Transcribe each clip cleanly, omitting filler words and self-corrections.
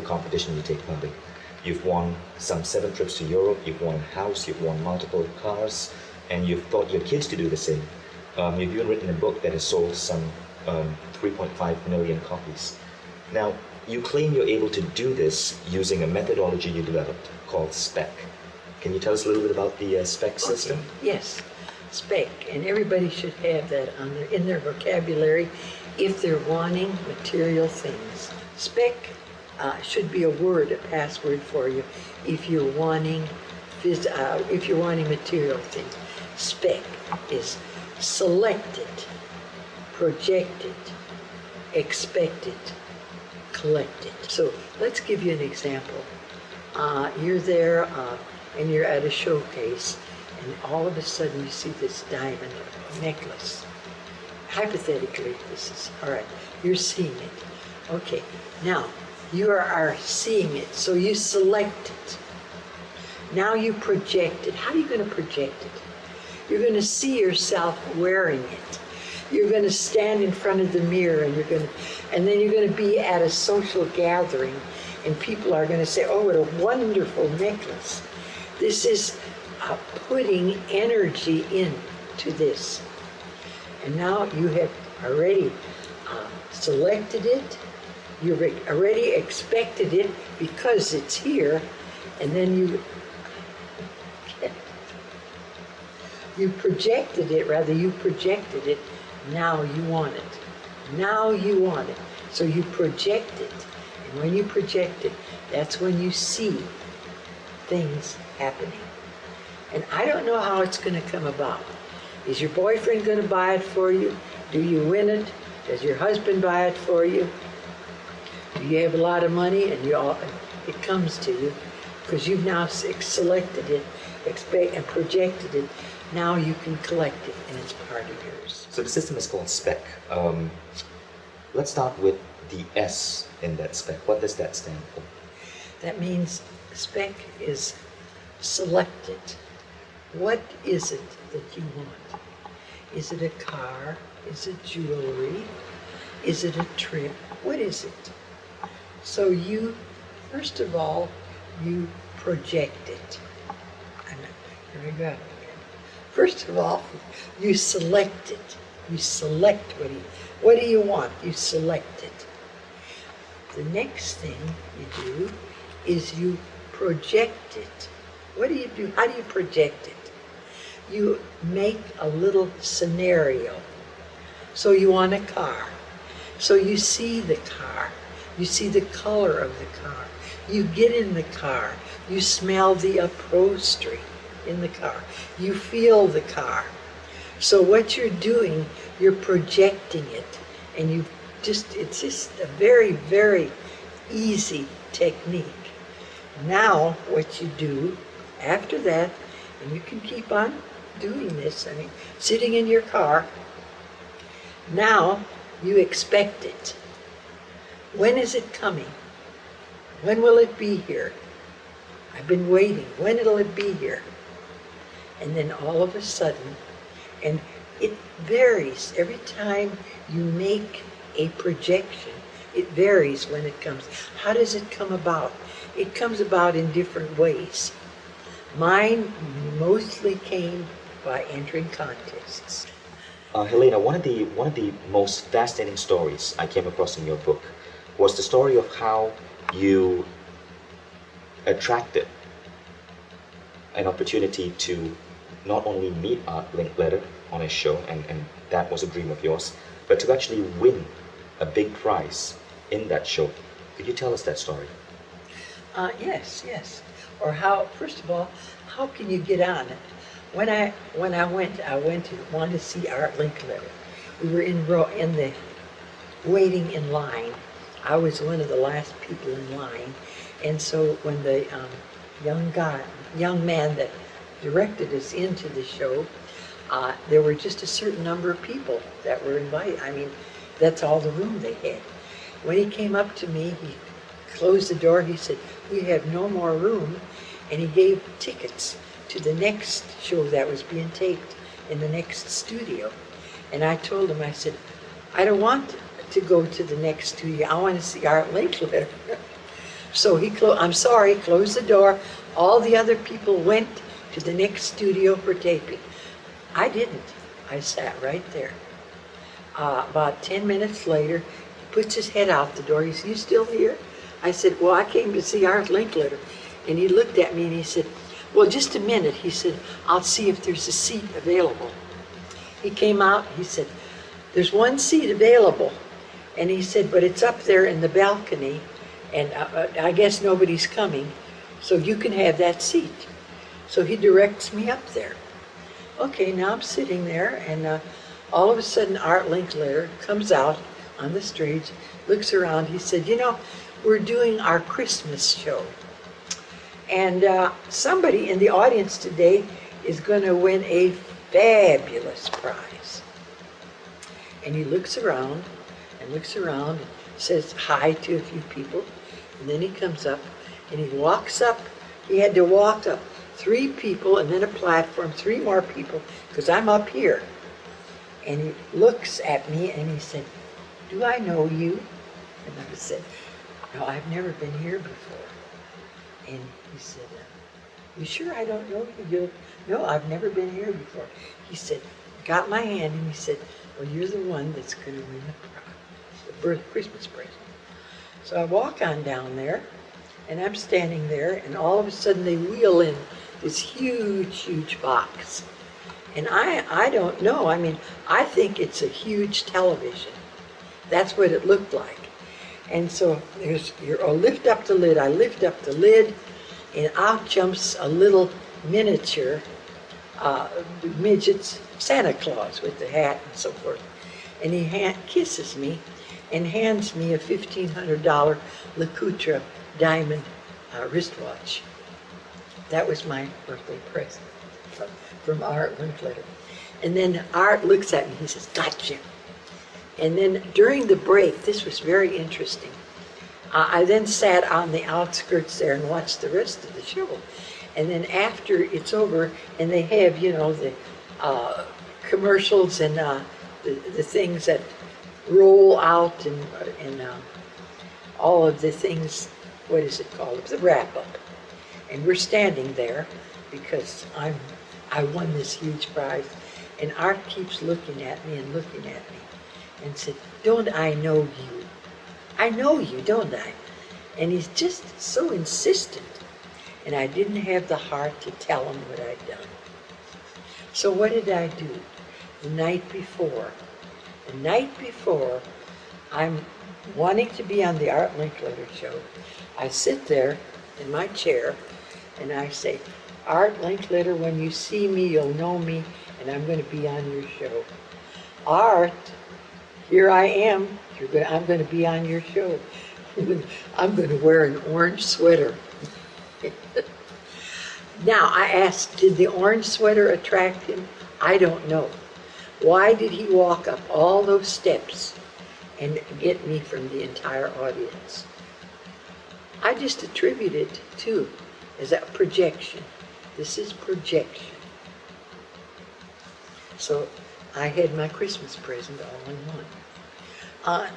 competition you take part in. You've won some 7 trips to Europe, you've won a house, you've won multiple cars, and you've taught your kids to do the same. You've even written a book that has sold some 3.5 million copies. Now, you claim you're able to do this using a methodology you developed called SPEC. Can you tell us a little bit about the SPEC system? Yes, SPEC, and everybody should have that in their vocabulary if they're wanting material things. SPEC should be a word, a password for you if you're wanting material things. SPEC is selected, projected, expected, collected. So let's give you an example. You're there and you're at a showcase, and all of a sudden you see this diamond necklace. Hypothetically, this is, all right, you're seeing it. Okay, now you are seeing it, so you select it. Now you project it. How are you going to project it? You're going to see yourself wearing it. You're going to stand in front of the mirror, and then you're going to be at a social gathering, and people are going to say, "Oh, what a wonderful necklace." This is putting energy into this. And now you have already selected it, you've already expected it because it's here, and then you projected it, now you want it. Now you want it. So you project it. And when you project it, that's when you see things happening. And I don't know how it's going to come about. Is your boyfriend going to buy it for you? Do you win it? Does your husband buy it for you? Do you have a lot of money and it comes to you because you've now selected it, and projected it. Now you can collect it and it's part of yours. So the system is called SPEC. Let's start with the S in that SPEC. What does that stand for? That means SPEC is selected. What is it that you want? Is it a car? Is it jewelry? Is it a trip? What is it? So you, first of all, you project it. Here we go. First of all, you select it. You select what do you want? You select it. The next thing you do is you project it. What do you do? How do you project it? You make a little scenario. So you want a car. So you see the car. You see the color of the car. You get in the car. You smell the upholstery in the car. You feel the car. So what you're doing, you're projecting it. And it's just a very, very easy technique. Now what you do after that, and you can keep on doing this, sitting in your car, now you expect it. When is it coming? When will it be here? I've been waiting. When will it be here? And then all of a sudden, and it varies every time you make a projection. It varies when it comes. How does it come about? It comes about in different ways. Mine mostly came by entering contests. Helena, one of the most fascinating stories I came across in your book was the story of how you attracted an opportunity to not only meet Art Linkletter on a show, and that was a dream of yours, but to actually win a big prize in that show. Could you tell us that story? Yes. Or how, first of all, how can you get on it? When I wanted to see Art Linkletter. We were waiting in line. I was one of the last people in line, and so when the young man that directed us into the show, there were just a certain number of people that were invited. That's all the room they had. When he came up to me, he closed the door. He said, "We have no more room," and he gave tickets to the next show that was being taped in the next studio. And I told him, I said, "I don't want to go to the next studio. I want to see Art Linkletter." So I'm sorry, closed the door. All the other people went to the next studio for taping. I didn't. I sat right there. About 10 minutes later, he puts his head out the door. He said, "You still here?" I said, "Well, I came to see Art Linkletter." And he looked at me and he said, "Well, just a minute." He said, "I'll see if there's a seat available." He came out, he said, "There's one seat available." And he said, "But it's up there in the balcony, and I guess nobody's coming, so you can have that seat." So he directs me up there. Okay, now I'm sitting there, and all of a sudden Art Linkletter comes out on the stage, looks around. He said, "You know, we're doing our Christmas show, and somebody in the audience today is going to win a fabulous prize." And he looks around and says hi to a few people, and then he comes up and he walks up. He had to walk up 3 people and then a platform, 3 more people, because I'm up here. And he looks at me and he said, "Do I know you?" And I said, "No, I've never been here before." And he said, "You sure I don't know you?" "No, I've never been here before." He said, got my hand, and he said, "Well, you're the one that's going to win the Christmas present." So I walk on down there, and I'm standing there, and all of a sudden they wheel in this huge, huge box. And I don't know. I mean, I think it's a huge television. That's what it looked like. And so I'll lift up the lid. I lift up the lid, and out jumps a little miniature midget Santa Claus with the hat and so forth. And he kisses me and hands me a $1,500 LeCoutre diamond wristwatch. That was my birthday present from Art Linkletter. And then Art looks at me, he says, "Gotcha." And then during the break, this was very interesting. I then sat on the outskirts there and watched the rest of the show. And then after it's over, and they have, you know, the commercials and the things that roll out and all of the things, what is it called? The wrap-up. And we're standing there because I won this huge prize. And Art keeps looking at me and looking at me and said, "Don't I know you? I know you, don't I?" And he's just so insistent. And I didn't have the heart to tell him what I'd done. So what did I do? The night before, I'm wanting to be on the Art Linkletter show. I sit there in my chair and I say, "Art Linkletter, when you see me, you'll know me, and I'm going to be on your show." "Art, here I am. I'm going to be on your show. I'm going to wear an orange sweater." Now, I asked, did the orange sweater attract him? I don't know. Why did he walk up all those steps and get me from the entire audience? I just attribute it to as a projection. This is projection. So I had my Christmas present all in one.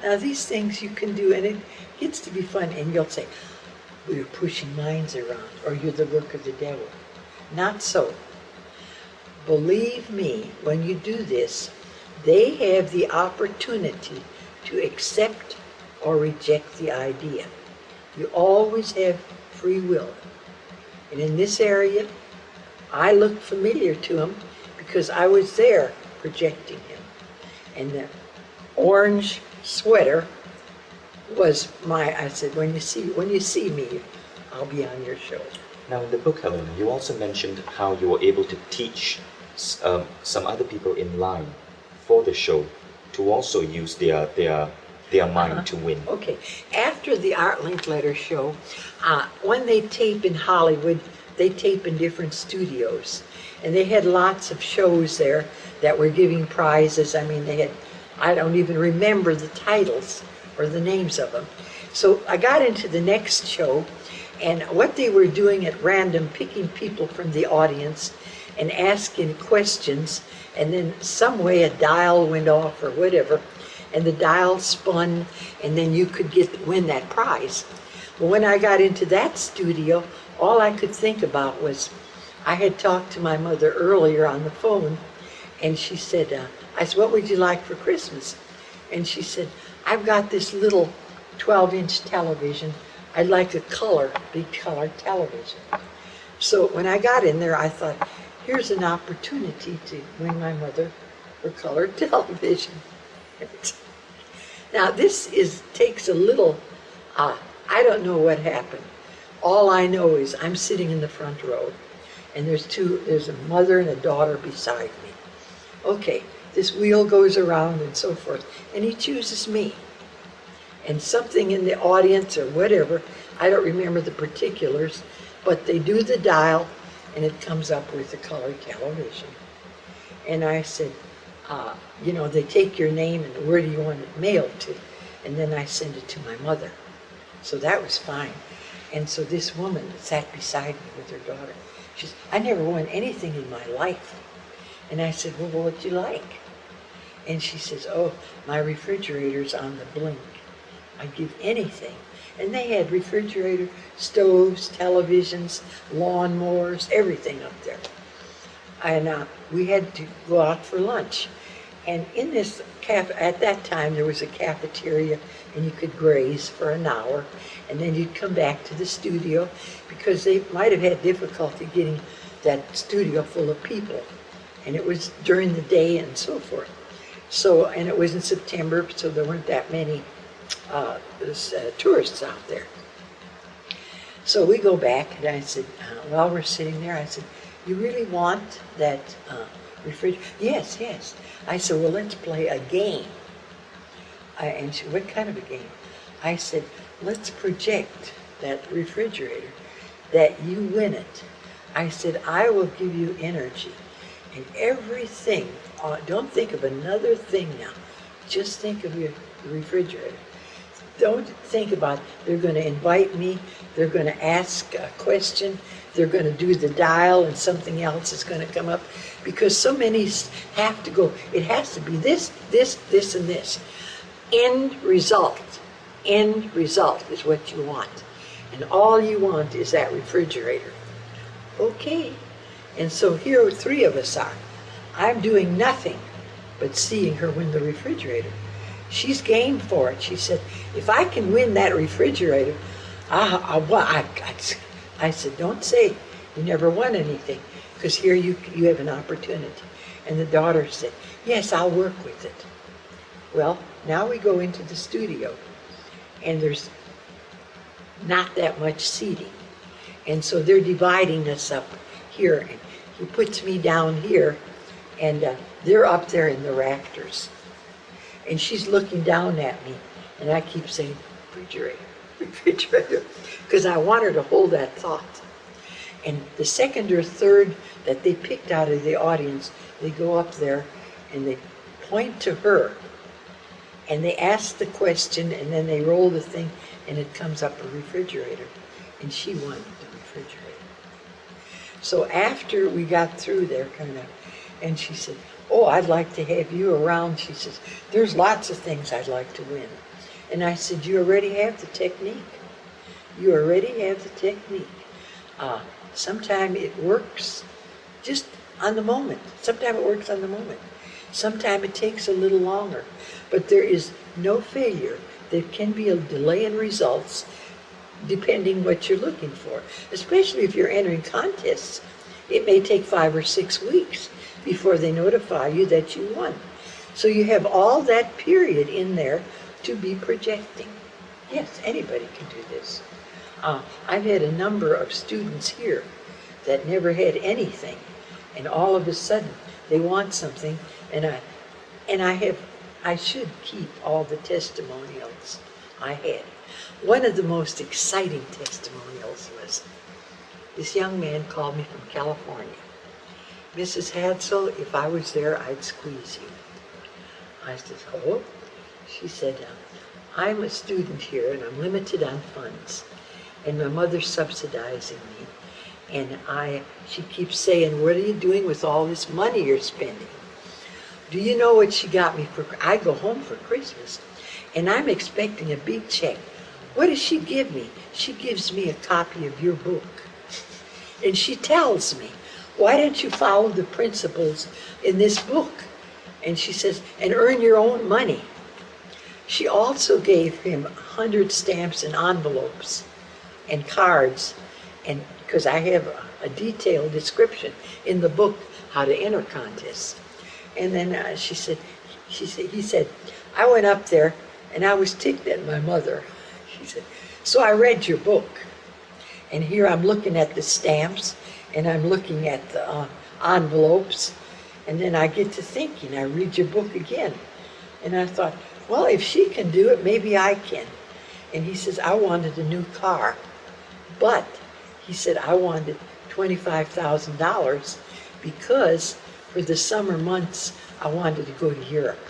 Now these things you can do, and it gets to be fun, and you'll say, "Well, you're pushing minds around, or you're the work of the devil." Not so. Believe me, when you do this, they have the opportunity to accept or reject the idea. You always have free will. And in this area, I looked familiar to him because I was there projecting him. And the orange sweater was I said, when you see me, I'll be on your show. Now in the book, Helen, you also mentioned how you were able to teach some other people in line for the show to also use their mind to win. Okay. After the Art Linkletter show, when they tape in Hollywood, they tape in different studios. And they had lots of shows there that were giving prizes. I mean, they had, I don't even remember the titles or the names of them. So I got into the next show, and what they were doing at random, picking people from the audience and asking questions, and then some way a dial went off or whatever, and the dial spun, and then you could win that prize. But when I got into that studio, all I could think about was, I had talked to my mother earlier on the phone, and she said, I said, what would you like for Christmas? And she said, I've got this little 12-inch television. I'd like a big color television. So when I got in there, I thought, here's an opportunity to win my mother her colored television. Now this takes a little, I don't know what happened. All I know is I'm sitting in the front row, and there's a mother and a daughter beside me. Okay, this wheel goes around and so forth, and he chooses me. And something in the audience or whatever, I don't remember the particulars, but they do the dial, and it comes up with a color television. And I said, you know, they take your name and where do you want it mailed to? And then I send it to my mother. So that was fine. And so this woman sat beside me with her daughter. She said, I never won anything in my life. And I said, well, what'd you like? And she says, oh, my refrigerator's on the blink. I'd give anything. And they had refrigerator, stoves, televisions, lawnmowers, everything up there. And we had to go out for lunch. And in this at that time, there was a cafeteria, and you could graze for an hour, and then you'd come back to the studio, because they might have had difficulty getting that studio full of people. And it was during the day and so forth. So, and it was in September, so there weren't that many tourists out there. So we go back, and I said, while we're sitting there, I said, you really want that refrigerator? Yes, yes. I said, well, let's play a game. And she, what kind of a game? I said, let's project that refrigerator, that you win it. I said, I will give you energy. And everything, don't think of another thing now. Just think of your refrigerator. Don't think about, they're going to invite me, they're going to ask a question, they're going to do the dial, and something else is going to come up. Because so many have to go, it has to be this, this, this, and this. End result is what you want. And all you want is that refrigerator. Okay. And so here three of us are. I'm doing nothing but seeing her win the refrigerator. She's game for it. She said, if I can win that refrigerator, I said, don't say you never won anything, because here you have an opportunity. And the daughter said, yes, I'll work with it. Well, now we go into the studio, and there's not that much seating. And so they're dividing us up here. And he puts me down here, and they're up there in the rafters. And she's looking down at me, and I keep saying, refrigerator, refrigerator, because I want her to hold that thought. And the second or third that they picked out of the audience, they go up there, and they point to her, and they ask the question, and then they roll the thing, and it comes up a refrigerator. And she won the refrigerator. So after we got through there, and she said, oh, I'd like to have you around. She says, there's lots of things I'd like to win. And I said, you already have the technique. You already have the technique. Sometimes it works just on the moment. Sometimes it works on the moment. Sometimes it takes a little longer. But there is no failure. There can be a delay in results depending what you're looking for. Especially if you're entering contests. It may take 5 or 6 weeks before they notify you that you won. So you have all that period in there to be projecting. Yes, anybody can do this. I've had a number of students here that never had anything, and all of a sudden they want something, and I should keep all the testimonials I had. One of the most exciting testimonials was this young man called me from California. Mrs. HADSEL, if I was there, I'd squeeze you. I said, oh? She said, I'm a student here, and I'm limited on funds, and my mother's subsidizing me, and she keeps saying, what are you doing with all this money you're spending? Do you know what she got me for? I go home for Christmas, and I'm expecting a big check. what does she give me? She gives me a copy of your book. And she tells me, why don't you follow the principles in this book? And she says, and earn your own money. She also gave him 100 stamps and envelopes and cards, and because I have a detailed description in the book how to enter contests. And then he said, I went up there and I was ticked at my mother. She said, so I read your book. And here I'm looking at the stamps and I'm looking at the envelopes. And then I get to thinking, I read your book again. And I thought, well, if she can do it, maybe I can. And he says, I wanted a new car. But he said, I wanted $25,000 because for the summer months, I wanted to go to Europe.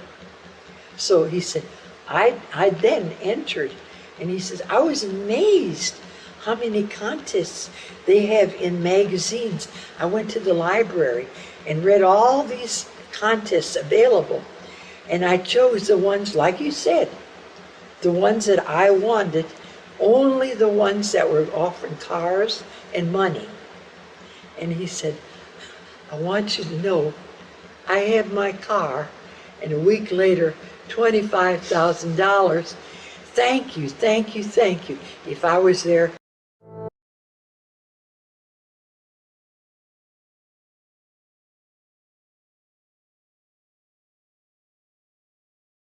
So he said, I then entered. And he says, I was amazed how many contests they have in magazines. I went to the library and read all these contests available. And I chose the ones, like you said, the ones that I wanted, only the ones that were offering cars and money. And he said, I want you to know, I have my car, and a week later, $25,000. Thank you, thank you, thank you. If I was there,